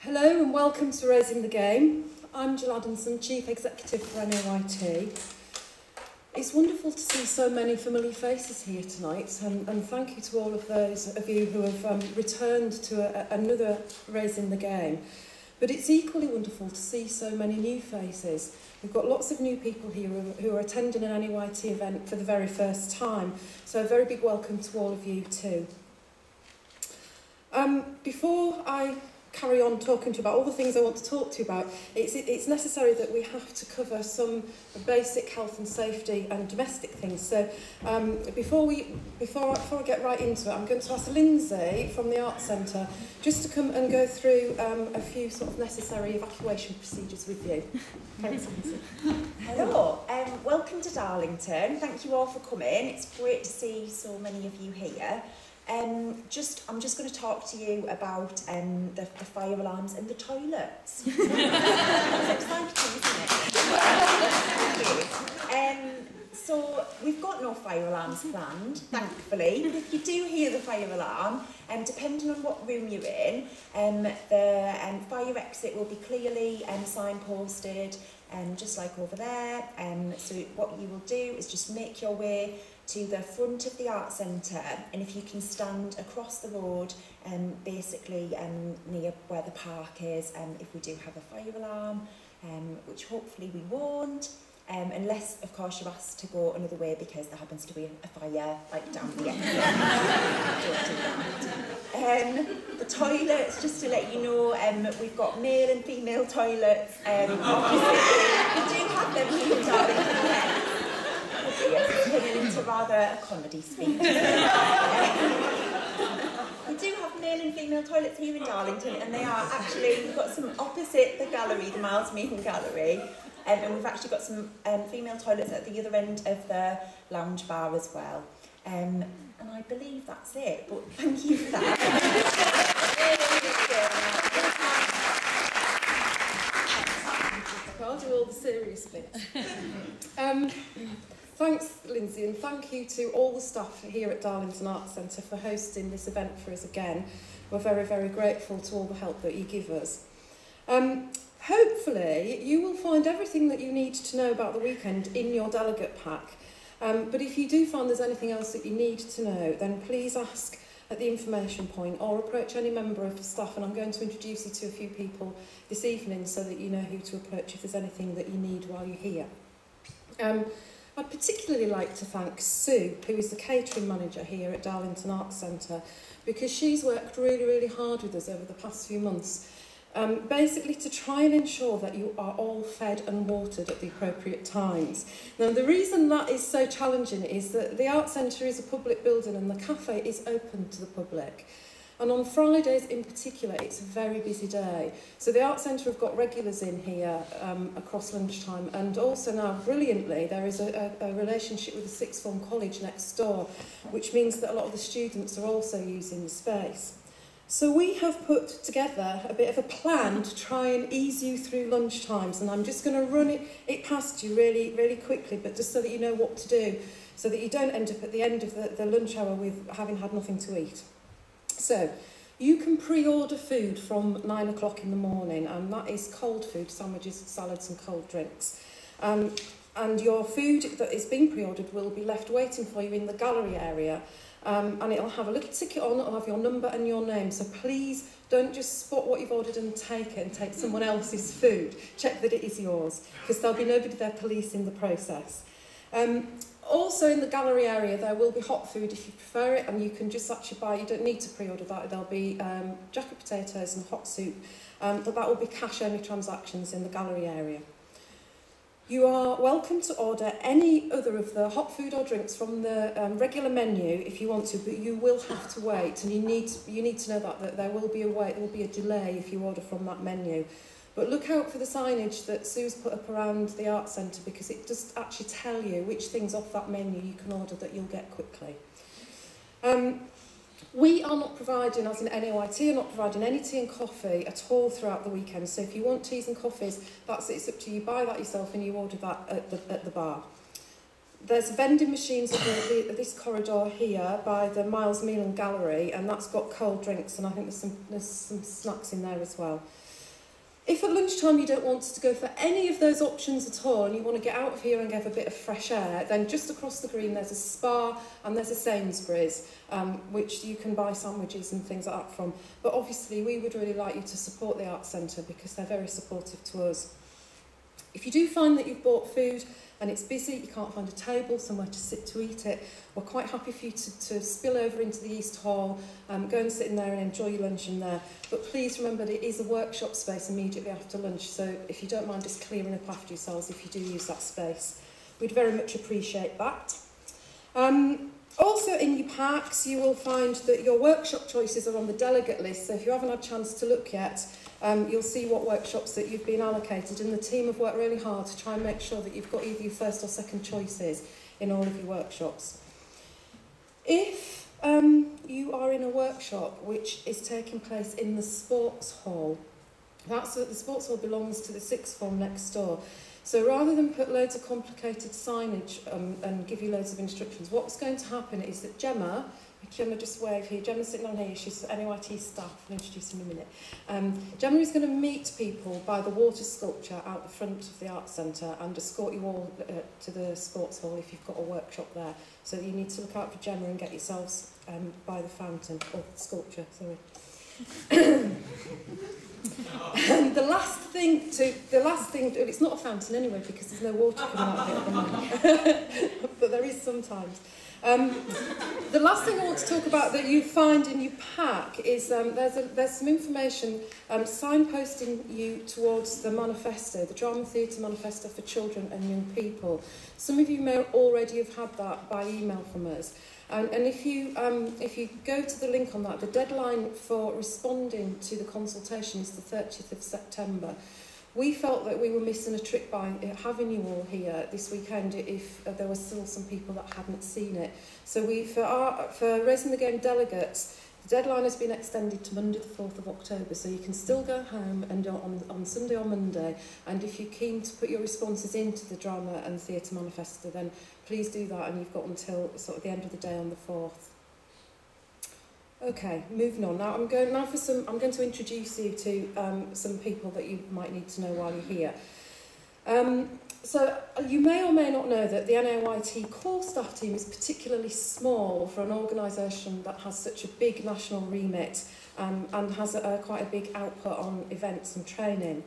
Hello and welcome to Raising the Game. I'm Jill Adamson, Chief Executive for NOIT. It's wonderful to see so many familiar faces here tonight, and thank you to all of those of you who have returned to another Raising the Game. But it's equally wonderful to see so many new faces. We've got lots of new people here who are attending an NOIT event for the very first time, so a very big welcome to all of you too. Before I carry on talking to you about all the things I want to talk to you about, it's necessary that we have to cover some basic health and safety and domestic things. So before I get right into it, I'm going to ask Lindsay from the Arts Centre just to come and go through a few sort of necessary evacuation procedures with you. Thanks, Lindsay. Hello, welcome to Darlington. Thank you all for coming. It's great to see so many of you here. I'm just going to talk to you about the fire alarms and the toilets. That's exciting, isn't it? So we've got no fire alarms planned, thankfully. But if you do hear the fire alarm, depending on what room you're in, the fire exit will be clearly signposted, just like over there. So what you will do is just make your way to the front of the Arts Centre, and if you can stand across the road, basically near where the park is, if we do have a fire alarm, which hopefully we won't, unless of course you're asked to go another way because there happens to be a fire like down the end. Don't do that. The toilets, just to let you know, we've got male and female toilets. We do have them here in Darlington. Yes, it's turning into rather a comedy speech. We do have male and female toilets here in Darlington, and they are actually, we've got some opposite the gallery, the Miles Meehan Gallery, and we've actually got some female toilets at the other end of the lounge bar as well. And I believe that's it, but thank you for that. I'll do all the serious bits. Thanks, Lindsay, and thank you to all the staff here at Darlington Arts Centre for hosting this event for us again. We're very, very grateful to all the help that you give us. Hopefully, you will find everything that you need to know about the weekend in your delegate pack. But if you do find there's anything else that you need to know, then please ask at the information point or approach any member of the staff, and I'm going to introduce you to a few people this evening so that you know who to approach if there's anything that you need while you're here. I'd particularly like to thank Sue, who is the catering manager here at Darlington Arts Centre, because she's worked really, really hard with us over the past few months, basically to try and ensure that you are all fed and watered at the appropriate times. Now, the reason that is so challenging is that the Arts Centre is a public building and the cafe is open to the public. And on Fridays in particular, it's a very busy day. So the Arts Centre have got regulars in here across lunchtime, and also now, brilliantly, there is a relationship with the sixth form college next door, which means that a lot of the students are also using the space. So we have put together a bit of a plan to try and ease you through lunchtimes, and I'm just going to run it past you really, really quickly, but just so that you know what to do, so that you don't end up at the end of the lunch hour with having had nothing to eat. So, you can pre-order food from 9 o'clock in the morning, and that is cold food, sandwiches, salads and cold drinks. And your food that is being pre-ordered will be left waiting for you in the gallery area, and it'll have a little ticket on, it'll have your number and your name, so please don't just spot what you've ordered and take it and take someone else's food. Check that it is yours, because there'll be nobody there policing the process. Also in the gallery area there will be hot food if you prefer it, and you can just actually buy, you don't need to pre-order that, there'll be jacket potatoes and hot soup, but that will be cash only transactions in the gallery area. You are welcome to order any other of the hot food or drinks from the regular menu if you want to, but you will have to wait, and you need to know that there will be a wait, there will be a delay if you order from that menu. But look out for the signage that Sue's put up around the Arts Centre, because it does actually tell you which things off that menu you can order that you'll get quickly. We are not providing, as in NOIT, are not providing any tea and coffee at all throughout the weekend. So if you want teas and coffees, it's up to you. Buy that yourself and you order that at the bar. There's vending machines at this corridor here by the Miles Meehan Gallery, and that's got cold drinks, and I think there's some snacks in there as well. If at lunchtime you don't want to go for any of those options at all and you want to get out of here and get a bit of fresh air, then just across the green there's a Spa and there's a Sainsbury's, which you can buy sandwiches and things like that from. But obviously we would really like you to support the Arts Centre because they're very supportive to us. If you do find that you've bought food and it's busy, you can't find a table somewhere to sit to eat it, we're quite happy for you to spill over into the East Hall, go and sit in there and enjoy your lunch in there. But please remember that it is a workshop space immediately after lunch, so if you don't mind just clearing up after yourselves if you do use that space. We'd very much appreciate that. Also in your packs you will find that your workshop choices are on the delegate list, so if you haven't had a chance to look yet, you'll see what workshops that you've been allocated, and the team have worked really hard to try and make sure that you've got either your first or second choices in all of your workshops. If you are in a workshop which is taking place in the sports hall, the sports hall belongs to the sixth form next door. So rather than put loads of complicated signage and give you loads of instructions, what's going to happen is that Gemma just wave here, Gemma's sitting on here, she's NYT staff, I'll introduce her in a minute. Gemma is going to meet people by the water sculpture out the front of the Arts Centre and escort you all to the sports hall if you've got a workshop there. So you need to look out for Gemma and get yourselves by the fountain, or sculpture, sorry. And the last thing, it's not a fountain anyway because there's no water coming out of it at the moment, but there is sometimes. The last thing I want to talk about that you find in your pack is there's some information signposting you towards the manifesto, the Drama Theatre Manifesto for Children and Young People. Some of you may already have had that by email from us. And if you go to the link on that, the deadline for responding to the consultation is the 30th of September. We felt that we were missing a trick by having you all here this weekend if there were still some people that hadn't seen it. So for Raising the Game delegates, the deadline has been extended to Monday the 4th of October, so you can still go home and on Sunday or Monday, and if you're keen to put your responses into the Drama and Theatre Manifesto, then please do that, and you've got until sort of the end of the day on the 4th. Okay, moving on. Now I'm going to introduce you to some people that you might need to know while you're here. So you may or may not know that the NAYT core staff team is particularly small for an organisation that has such a big national remit and has quite a big output on events and training.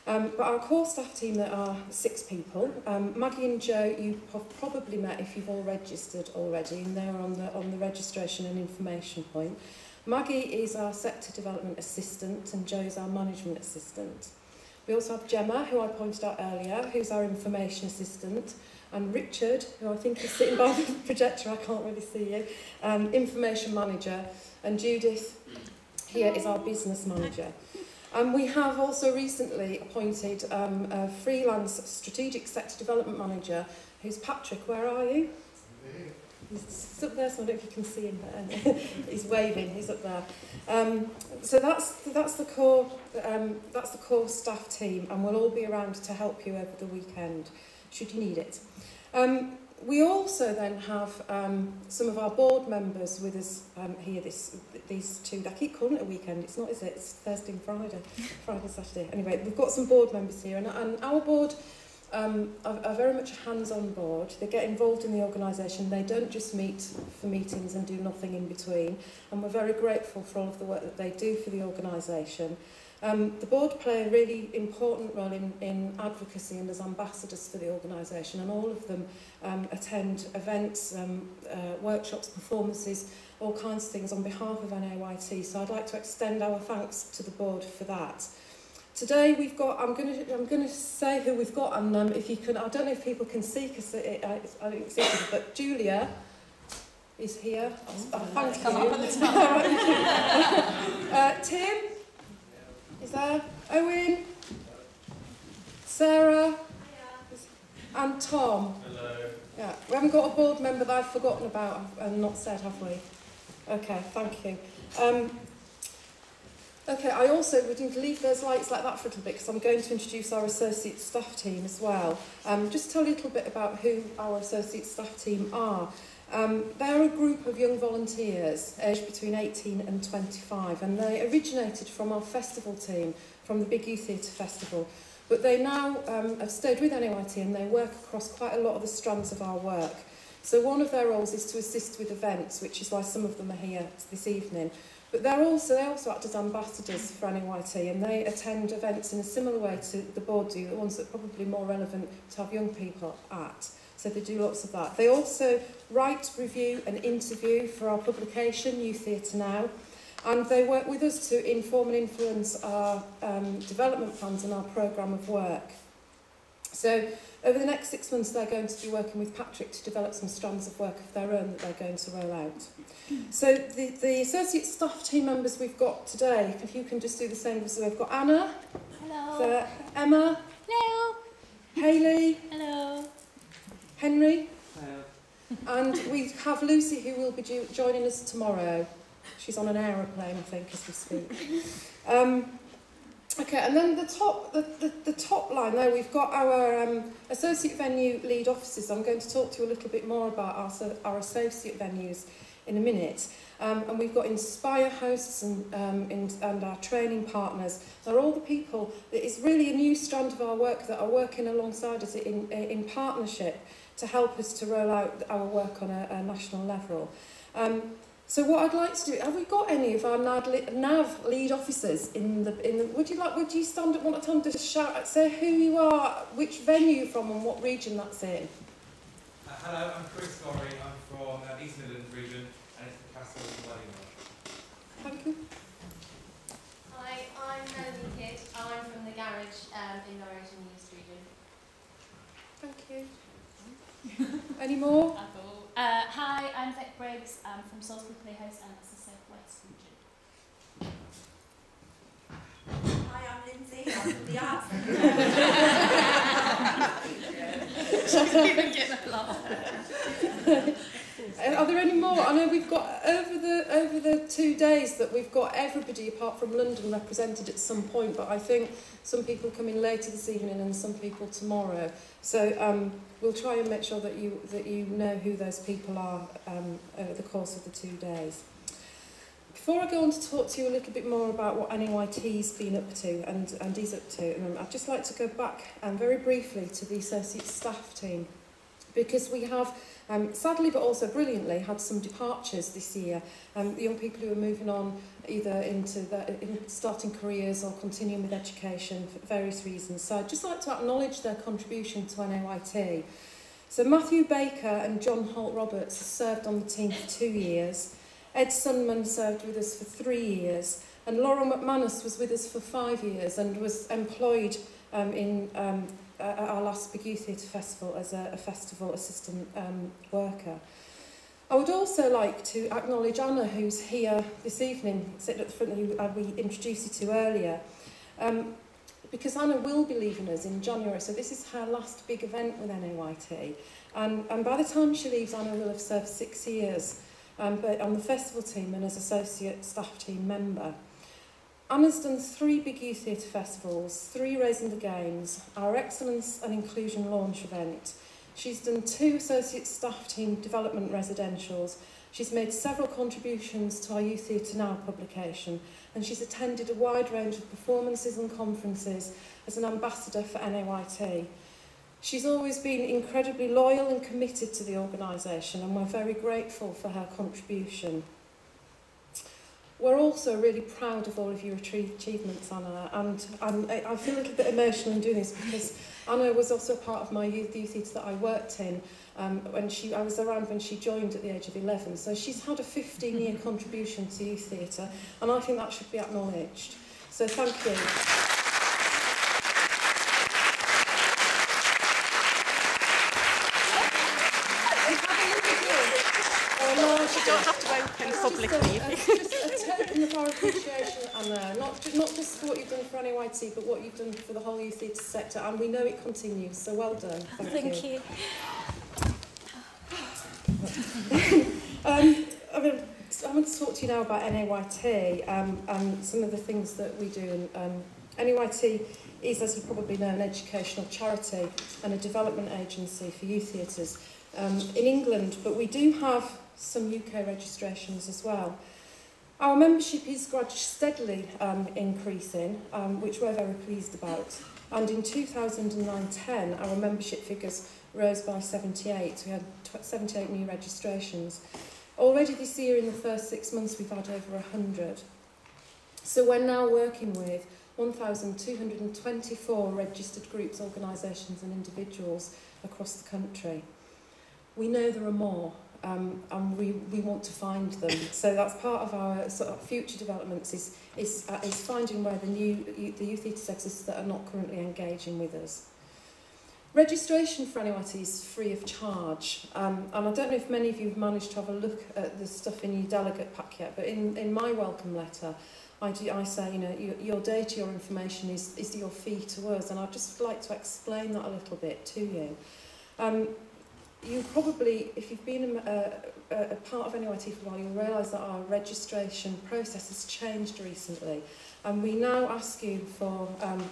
But our core staff team, there are 6 people. Maggie and Joe, you have probably met if you've all registered already, and they're on the registration and information point. Maggie is our sector development assistant, and Joe is our management assistant. We also have Gemma, who I pointed out earlier, who's our information assistant, and Richard, who I think is sitting by the projector, I can't really see you, information manager, and Judith here is our business manager. And we have also recently appointed a freelance strategic sector development manager, who's Patrick. Where are you? He's up there, so I don't know if you can see him there. He's waving. He's up there. So that's the core staff team, and we'll all be around to help you over the weekend, should you need it. We also then have some of our board members with us here, these 2, I keep calling it a weekend, it's not, is it? It's Thursday and Friday, Saturday. Anyway, we've got some board members here, and our board are very much a hands-on board. They get involved in the organisation, they don't just meet for meetings and do nothing in between, and we're very grateful for all of the work that they do for the organisation. The board play a really important role in advocacy and as ambassadors for the organisation, and all of them attend events, workshops, performances, all kinds of things on behalf of NAYT. So I'd like to extend our thanks to the board for that. Today we've got, I'm going to say who we've got, and if you can, I don't know if people can see because I don't see people, but Julia is here. Thank you. Tim is there, Owen, Sarah, and Tom. Hello. Yeah, we haven't got a board member that I've forgotten about and not said, have we? Okay, thank you. Okay, I also would leave those lights like that for a little bit because I'm going to introduce our associate staff team as well. Just tell you a little bit about who our associate staff team are. They're a group of young volunteers aged between 18 and 25, and they originated from our festival team, from the Big Youth Theatre Festival. But they now have stayed with NAYT, and they work across quite a lot of the strands of our work. So one of their roles is to assist with events, which is why some of them are here this evening. But they also act as ambassadors for NAYT, and they attend events in a similar way to the board do, the ones that are probably more relevant to have young people at. So they do lots of that. They also write, review and interview for our publication, Youth Theatre Now. And they work with us to inform and influence our development plans and our programme of work. So over the next 6 months, they're going to be working with Patrick to develop some strands of work of their own that they're going to roll out. So the associate staff team members we've got today, if you can just do the same. So we've got Anna. Hello. So Emma. Hello. Hayley. Hello. Henry. Hello. And we have Lucy, who will be joining us tomorrow. She's on an aeroplane, I think, as we speak. Okay, and then the top line there, we've got our associate venue lead officers. I'm going to talk to you a little bit more about our associate venues in a minute. And we've got Inspire hosts and our training partners. They're all the people that is really a new strand of our work that are working alongside us in partnership to help us to roll out our work on a national level. So what I'd like to do, have we got any of our NAV lead officers in the would you stand up one at a time, just shout, say who you are, which venue you're from and what region that's in? Hello, I'm Chris Gorry, I'm from East Midlands region and it's the Castle of Wellingham. Thank you. Hi, I'm Melanie Kidd. I'm from the garage in Norwich and East region. Thank you. Any more? Hi, I'm Vic Briggs. I'm from Salisbury Playhouse and that's the South West region. Hi, I'm Lindsay. I'm from the arts. She's even getting a laugh. Are there any more? I know we've got over the 2 days that we've got everybody apart from London represented at some point, but I think some people come in later this evening and some people tomorrow. So we'll try and make sure that you know who those people are over the course of the 2 days. Before I go on to talk to you a little bit more about what NAYT's been up to and is up to, I'd just like to go back very briefly to the associate staff team, because we have, sadly but also brilliantly, had some departures this year. Young people who are moving on either into starting careers or continuing with education for various reasons. So I'd just like to acknowledge their contribution to NAYT. So Matthew Baker and John Holt-Roberts have served on the team for 2 years. Ed Sunman served with us for 3 years. And Laura McManus was with us for 5 years and was employed in our last Big Youth Theatre Festival as a festival assistant worker. I would also like to acknowledge Anna, who's here this evening, sitting at the front, who we introduced you to earlier, because Anna will be leaving us in January, so this is her last big event with NAYT. And by the time she leaves, Anna will have served 6 years, but on the festival team and as associate staff team member. Anna's done 3 Big Youth Theatre Festivals, 3 Raising the Games, our Excellence and Inclusion Launch event. She's done 2 Associate Staff Team Development Residentials. She's made several contributions to our Youth Theatre Now publication, and she's attended a wide range of performances and conferences as an ambassador for NAYT. She's always been incredibly loyal and committed to the organisation, and we're very grateful for her contribution. We're also really proud of all of your achievements, Anna, and I feel a little bit emotional in doing this because Anna was also part of my youth theatre that I worked in I was around when she joined at the age of 11, so she's had a 15-year contribution to youth theatre, and I think that should be acknowledged. So thank you. You don't have to open publicly. Just a token of our appreciation, Anna, not just for what you've done for NAYT, but what you've done for the whole youth theatre sector, and we know it continues, so well done. Thank you. I want to talk to you now about NAYT and some of the things that we do. NAYT is, as you probably know, an educational charity and a development agency for youth theatres. in England, but we do have some UK registrations as well. Our membership is steadily increasing, which we're very pleased about. And in 2009-10, our membership figures rose by 78. We had 78 new registrations. Already this year, in the first 6 months, we've had over 100. So we're now working with 1,224 registered groups, organisations and individuals across the country. We know there are more, and we want to find them. So that's part of our sort of future developments is finding where the youth theatres exist that are not currently engaging with us. Registration for NYT is free of charge, and I don't know if many of you have managed to have a look at the stuff in your delegate pack yet, but in my welcome letter, I say, you know, your data, your information is your fee to us, and I'd just like to explain that a little bit to you. You probably, if you've been a part of NYT for a while, you'll realise that our registration process has changed recently, and we now ask you for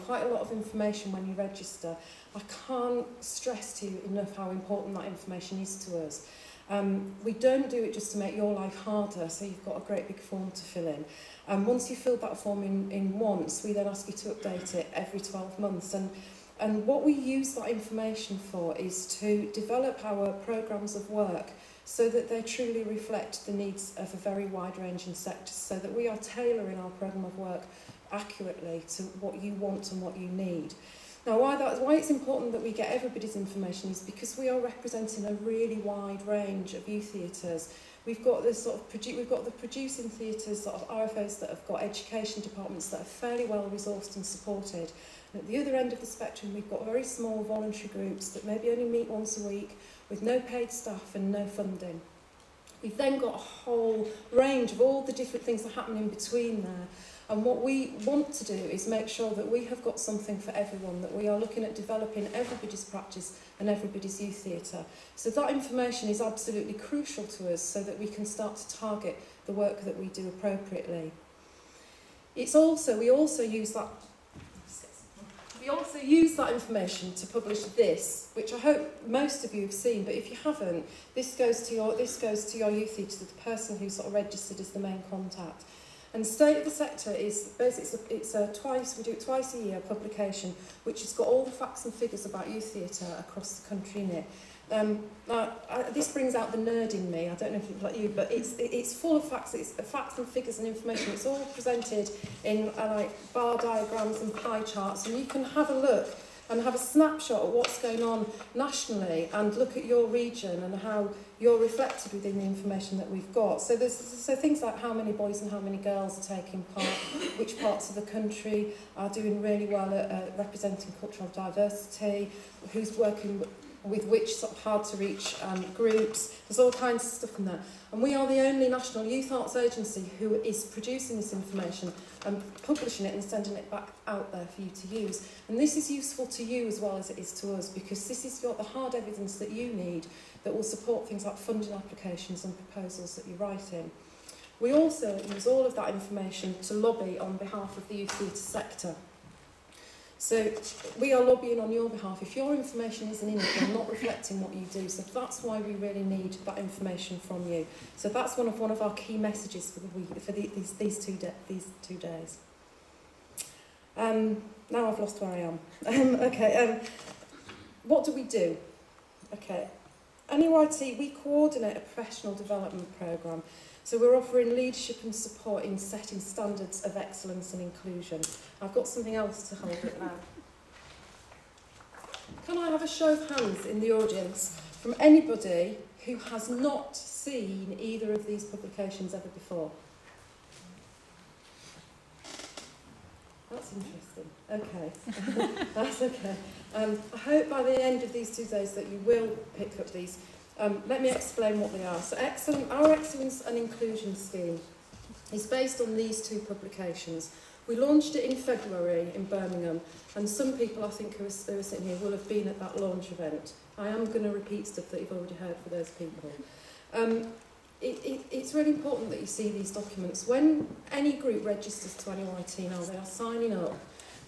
quite a lot of information when you register. I can't stress to you enough how important that information is to us. We don't do it just to make your life harder, so you've got a great big form to fill in. Once you've filled that form in once, we then ask you to update it every 12 months. And what we use that information for is to develop our programmes of work so that they truly reflect the needs of a very wide-ranging sector, so that we are tailoring our programme of work accurately to what you want and what you need. Now, why it's important that we get everybody's information is because we are representing a really wide range of youth theatres. We've got the producing theatres, sort of RFOs that have got education departments that are fairly well resourced and supported. And at the other end of the spectrum, we've got very small voluntary groups that maybe only meet once a week with no paid staff and no funding. We've then got a whole range of all the different things that happen in between there. And what we want to do is make sure that we have got something for everyone, that we are looking at developing everybody's practice and everybody's youth theatre. So that information is absolutely crucial to us so that we can start to target the work that we do appropriately. We also use that information to publish this, which I hope most of you have seen, but if you haven't, this goes to your youth theatre, the person who's sort of registered as the main contact. And State of the Sector is basically we do it twice a year publication, which has got all the facts and figures about youth theatre across the country in it. This brings out the nerd in me. I don't know if it's like you, but it's full of facts. It's facts and figures and information. It's all presented in like bar diagrams and pie charts, and you can have a look and have a snapshot of what's going on nationally and look at your region and how you're reflected within the information that we've got. So things like how many boys and how many girls are taking part, which parts of the country are doing really well at representing cultural diversity, who's working with which sort of hard-to-reach groups. There's all kinds of stuff in there. And we are the only national youth arts agency who is producing this information and publishing it and sending it back out there for you to use. And this is useful to you as well as it is to us, because this is the hard evidence that you need that will support things like funding applications and proposals that you write in. We also use all of that information to lobby on behalf of the youth theatre sector. So we are lobbying on your behalf. If your information isn't in it, you're not reflecting what you do. So that's why we really need that information from you. So that's one of our key messages for the week, for these two days. Now I've lost where I am. What do we do? Okay, NYT, we coordinate a professional development programme. So we're offering leadership and support in setting standards of excellence and inclusion. I've got something else to hold it now. Can I have a show of hands in the audience from anybody who has not seen either of these publications ever before? That's interesting. Okay, that's okay. I hope by the end of these 2 days that you will pick up these. Let me explain what they are. So our Excellence and Inclusion Scheme is based on these 2 publications. We launched it in February in Birmingham, and some people I think who are sitting here will have been at that launch event. I am going to repeat stuff that you've already heard for those people. It's really important that you see these documents. When any group registers to NYT now, they are signing up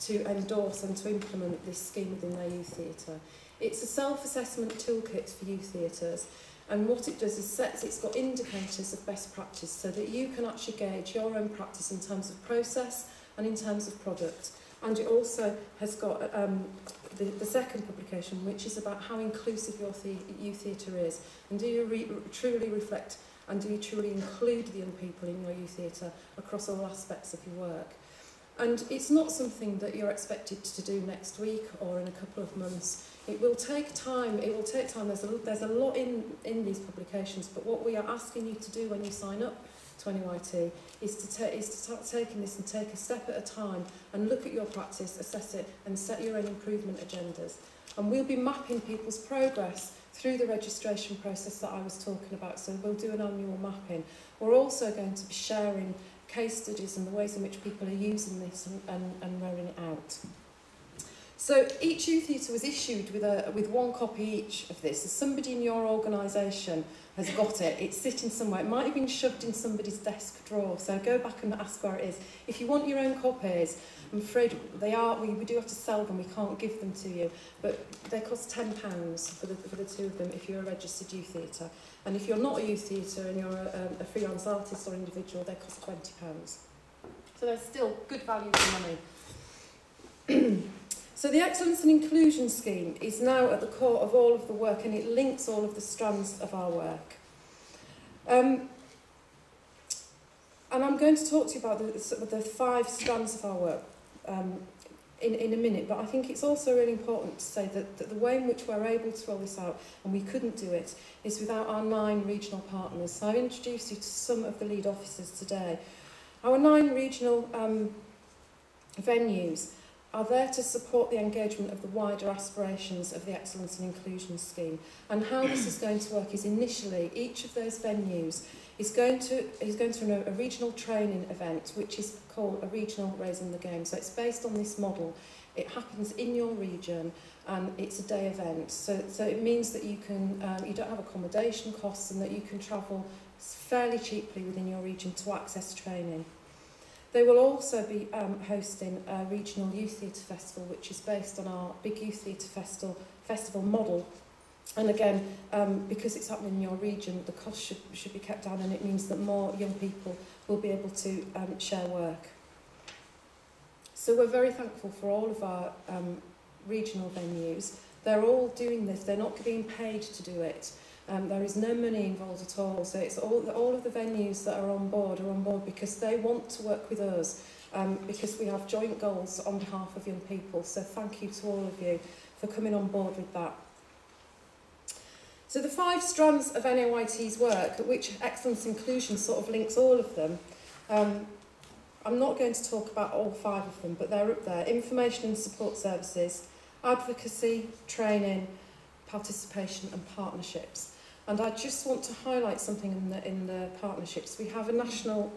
to endorse and to implement this scheme within their youth theatre. It's a self-assessment toolkit for youth theatres, and what it does is it's got indicators of best practice so that you can actually gauge your own practice in terms of process and in terms of product. And it also has got the second publication, which is about how inclusive your youth theatre is, and do you truly reflect and do you truly include the young people in your youth theatre across all aspects of your work. And it's not something that you're expected to do next week or in a couple of months. It will take time. There's a lot in these publications, but what we are asking you to do when you sign up to NYT is to start taking this and take a step at a time and look at your practice, assess it, and set your own improvement agendas. And we'll be mapping people's progress through the registration process that I was talking about, so we'll do an annual mapping. We're also going to be sharing case studies and the ways in which people are using this and rolling it out. So each youth theatre was issued with one copy each of this. So somebody in your organisation has got it. It's sitting somewhere. It might have been shoved in somebody's desk drawer. So go back and ask where it is. If you want your own copies, I'm afraid we do have to sell them. We can't give them to you. But they cost £10 for the two of them if you're a registered youth theatre. And if you're not a youth theatre and you're a freelance artist or individual, they cost £20. So they're still good value for money. So the Excellence and Inclusion Scheme is now at the core of all of the work, and it links all of the strands of our work. And I'm going to talk to you about the 5 strands of our work in a minute, but I think it's also really important to say that the way in which we're able to roll this out, and we couldn't do it, is without our 9 regional partners. So I've introduced you to some of the lead officers today. Our 9 regional venues are there to support the engagement of the wider aspirations of the Excellence and Inclusion Scheme. And how this is going to work is initially each of those venues is going to run a regional training event, which is called a regional Raising the Game. So it's based on this model. It happens in your region and it's a day event. So it means that you don't have accommodation costs and that you can travel fairly cheaply within your region to access training. They will also be hosting a regional youth theatre festival, which is based on our big youth theatre festival model. And again, because it's happening in your region, the cost should be kept down, and it means that more young people will be able to share work. So we're very thankful for all of our regional venues. They're all doing this. They're not being paid to do it. There is no money involved at all. So it's all of the venues that are on board because they want to work with us, because we have joint goals on behalf of young people. So thank you to all of you for coming on board with that. So the 5 strands of NYT's work, at which Excellence Inclusion sort of links all of them, I'm not going to talk about all 5 of them, but they're up there. Information and support services, advocacy, training, participation and partnerships. And I just want to highlight something in the partnerships. We have a national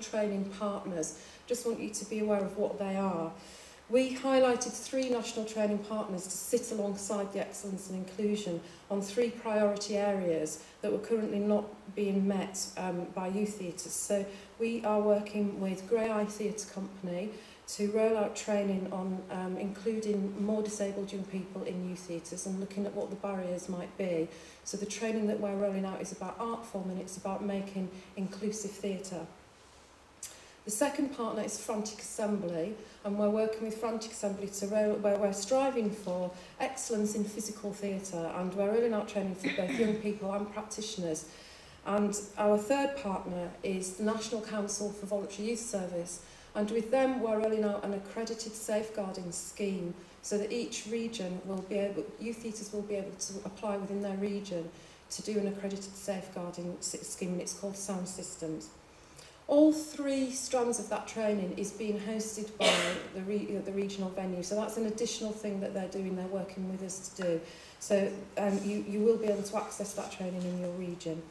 training partners. Just want you to be aware of what they are. We highlighted 3 national training partners to sit alongside the Excellence and Inclusion on 3 priority areas that were currently not being met by youth theatres. So we are working with Grey Eye Theatre Company to roll out training on including more disabled young people in youth theatres and looking at what the barriers might be. So the training that we're rolling out is about art form, and it's about making inclusive theatre. The second partner is Frantic Assembly, and we're working with Frantic Assembly where we're striving for excellence in physical theatre, and we're rolling out training for both young people and practitioners. And our third partner is the National Council for Voluntary Youth Service, and with them we're rolling out an accredited safeguarding scheme so that each region will be able, youth theatres will be able to apply within their region to do an accredited safeguarding scheme, and it's called Sound Systems. All 3 strands of that training is being hosted by the regional venue, so that's an additional thing that they're doing, they're working with us to do. So you will be able to access that training in your region.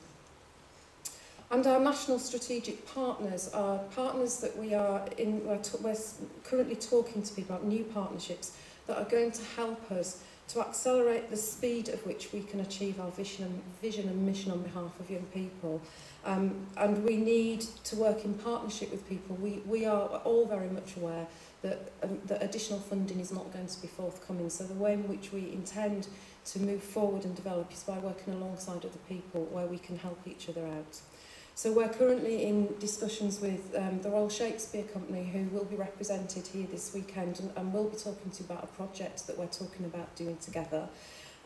And our national strategic partners are partners that we're currently talking to people about new partnerships that are going to help us to accelerate the speed at which we can achieve our vision and mission on behalf of young people. And we need to work in partnership with people. We are all very much aware that additional funding is not going to be forthcoming. So the way in which we intend to move forward and develop is by working alongside other people where we can help each other out. So we're currently in discussions with the Royal Shakespeare Company, who will be represented here this weekend, and we'll be talking to you about a project that we're talking about doing together.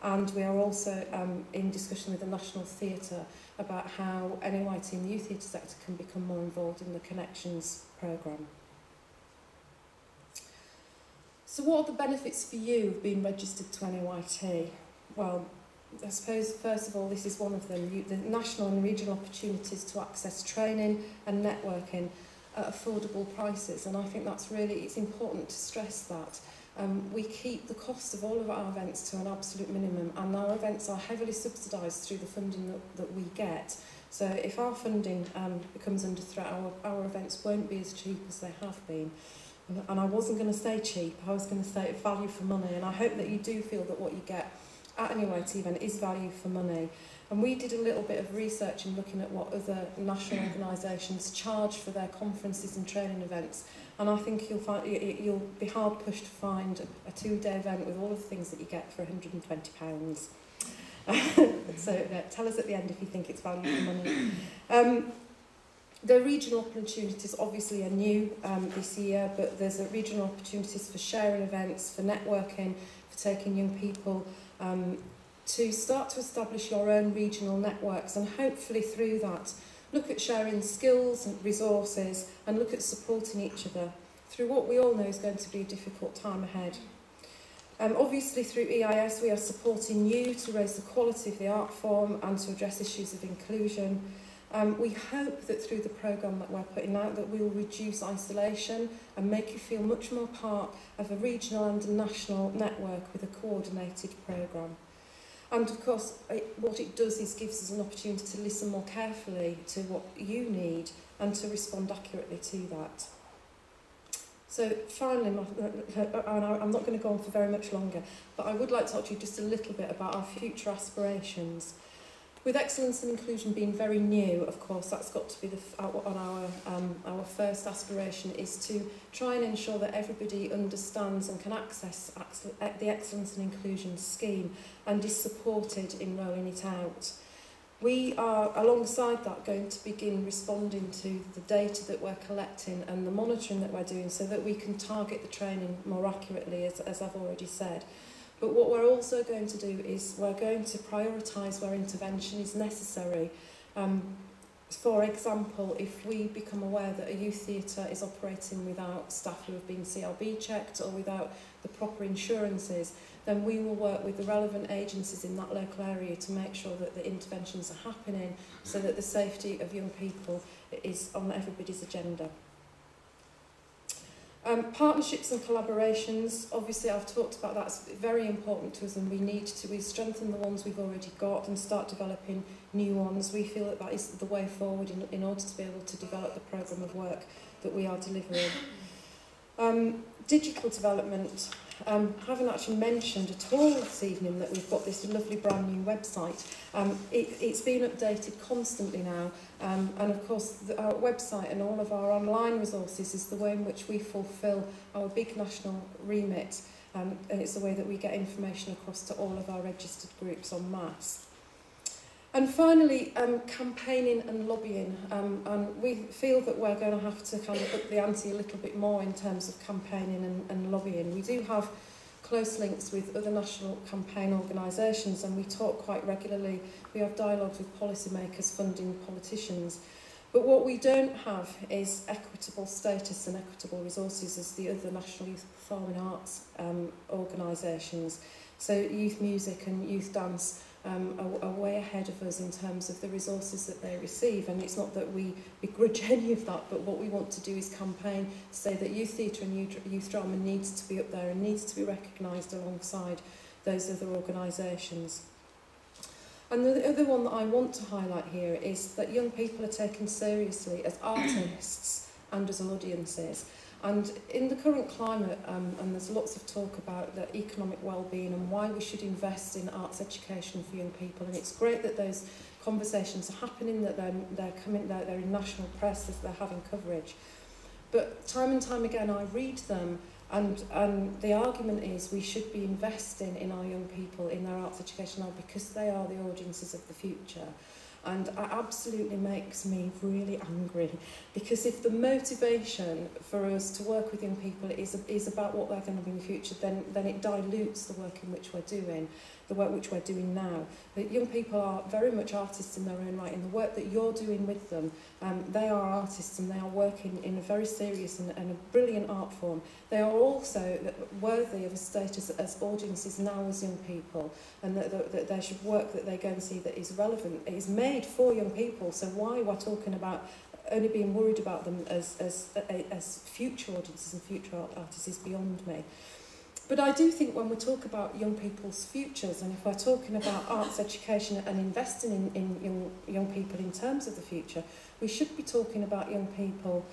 And we are also in discussion with the National Theatre about how NAYT in the youth theatre sector can become more involved in the Connections programme. So what are the benefits for you of being registered to NAYT? Well, I suppose, first of all, this is one of them. The national and regional opportunities to access training and networking at affordable prices. And I think that's really, it's important to stress that. We keep the cost of all of our events to an absolute minimum, and our events are heavily subsidised through the funding that we get. So if our funding becomes under threat, our events won't be as cheap as they have been. And I wasn't going to say cheap, I was going to say value for money. And I hope that you do feel that what you get at an NAYT event is value for money. And we did a little bit of research in looking at what other national organisations charge for their conferences and training events. And I think you'll be hard pushed to find a 2-day event with all of the things that you get for £120. So tell us at the end if you think it's value for money. The regional opportunities obviously are new this year, but there's regional opportunities for sharing events, for networking, for taking young people to start to establish your own regional networks, and hopefully through that look at sharing skills and resources and look at supporting each other through what we all know is going to be a difficult time ahead. Obviously through EIS we are supporting you to raise the quality of the art form and to address issues of inclusion. We hope that through the programme that we're putting out that we will reduce isolation and make you feel much more part of a regional and a national network with a coordinated programme. And of course, what it does is gives us an opportunity to listen more carefully to what you need and to respond accurately to that. So finally, I'm not going to go on for very much longer, but I would like to talk to you just a little bit about our future aspirations. With excellence and inclusion being very new, of course, that's got to be our first aspiration is to try and ensure that everybody understands and can access the excellence and inclusion scheme and is supported in rolling it out. We are, alongside that, going to begin responding to the data that we're collecting and the monitoring that we're doing so that we can target the training more accurately, as I've already said. But what we're also going to do is we're going to prioritise where intervention is necessary. For example, if we become aware that a youth theatre is operating without staff who have been CRB checked or without the proper insurances, then we will work with the relevant agencies in that local area to make sure that the interventions are happening so that the safety of young people is on everybody's agenda. Partnerships and collaborations, obviously I've talked about that, it's very important to us, and we strengthen the ones we've already got and start developing new ones. We feel that that is the way forward in order to be able to develop the programme of work that we are delivering. Digital development, I haven't actually mentioned at all this evening that we've got this lovely brand new website. It's been updated constantly now, and of course our website and all of our online resources is the way in which we fulfil our big national remit, and it's the way that we get information across to all of our registered groups en masse. And finally, campaigning and lobbying. And we feel that we're going to have to kind of up the ante a little bit more in terms of campaigning and lobbying. We do have close links with other national campaign organisations, and we talk quite regularly. We have dialogues with policymakers funding politicians. But what we don't have is equitable status and equitable resources as the other national youth performing arts organisations. So youth music and youth dance are way ahead of us in terms of the resources that they receive, and it's not that we begrudge any of that, but what we want to do is campaign to say that youth theatre and youth drama needs to be up there and needs to be recognised alongside those other organisations. And the other one that I want to highlight here is that young people are taken seriously as artists and as audiences. And in the current climate, and there's lots of talk about the economic well-being and why we should invest in arts education for young people, and it's great that those conversations are happening, that they're in national press, as they're having coverage. But time and time again I read them, and the argument is we should be investing in our young people, in their arts education now, because they are the audiences of the future. And it absolutely makes me really angry, because if the motivation for us to work with young people is about what they're going to be in the future, then it dilutes the work in which we're doing, the work which we're doing now. That young people are very much artists in their own right. In the work that you're doing with them, they are artists, and they are working in a very serious and a brilliant art form. They are also worthy of a status as audiences now as young people, and that they should work that they go and see that is relevant. It is made for young people, so why we're talking about only being worried about them as future audiences and future artists is beyond me. But I do think when we talk about young people's futures, and if we're talking about arts education and investing in young people in terms of the future, we should be talking about young people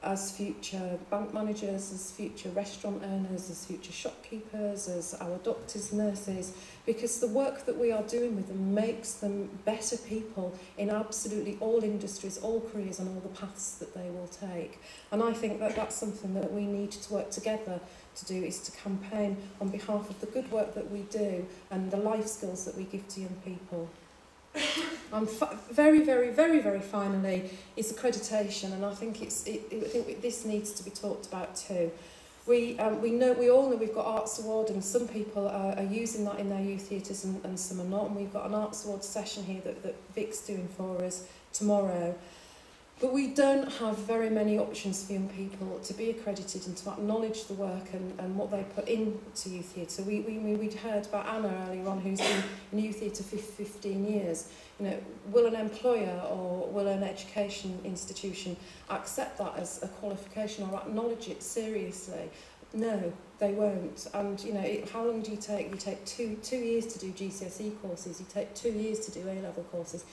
as future bank managers, as future restaurant owners, as future shopkeepers, as our doctors, nurses, because the work that we are doing with them makes them better people in absolutely all industries, all careers, and all the paths that they will take. And I think that that's something that we need to work together to do, is to campaign on behalf of the good work that we do and the life skills that we give to young people. Very, very, very, very finally is accreditation, and I think this needs to be talked about too. We all know we've got Arts Award, and some people are using that in their youth theatres and some are not, and we've got an Arts Award session here that Vic's doing for us tomorrow. But we don't have very many options for young people to be accredited and to acknowledge the work and what they put into youth theatre. We'd heard about Anna earlier on, who's been in youth theatre for 15 years. You know, will an employer or will an education institution accept that as a qualification or acknowledge it seriously? No, they won't. And you know, how long do you take? You take two years to do GCSE courses. You take 2 years to do A-level courses.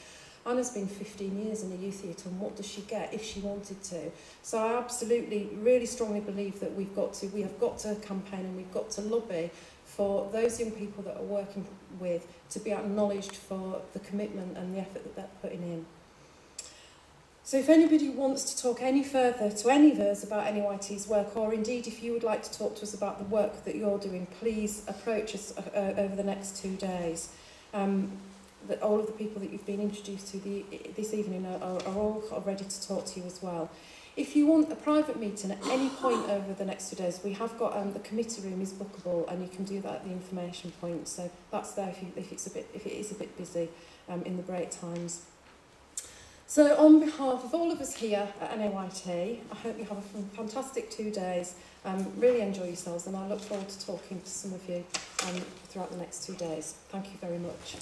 Anna's been 15 years in a youth theatre, and what does she get if she wanted to? So I absolutely, really strongly believe that we have got to campaign and we've got to lobby for those young people that are working with to be acknowledged for the commitment and the effort that they're putting in. So if anybody wants to talk any further to any of us about NEYT's work, or indeed if you would like to talk to us about the work that you're doing, please approach us over the next 2 days. That all of the people that you've been introduced to this evening are all ready to talk to you as well. If you want a private meeting at any point over the next 2 days, we have got the committee room is bookable, and you can do that at the information point. So that's there if it is a bit busy in the break times. So on behalf of all of us here at NEYT, I hope you have a fantastic 2 days. Really enjoy yourselves, and I look forward to talking to some of you throughout the next 2 days. Thank you very much.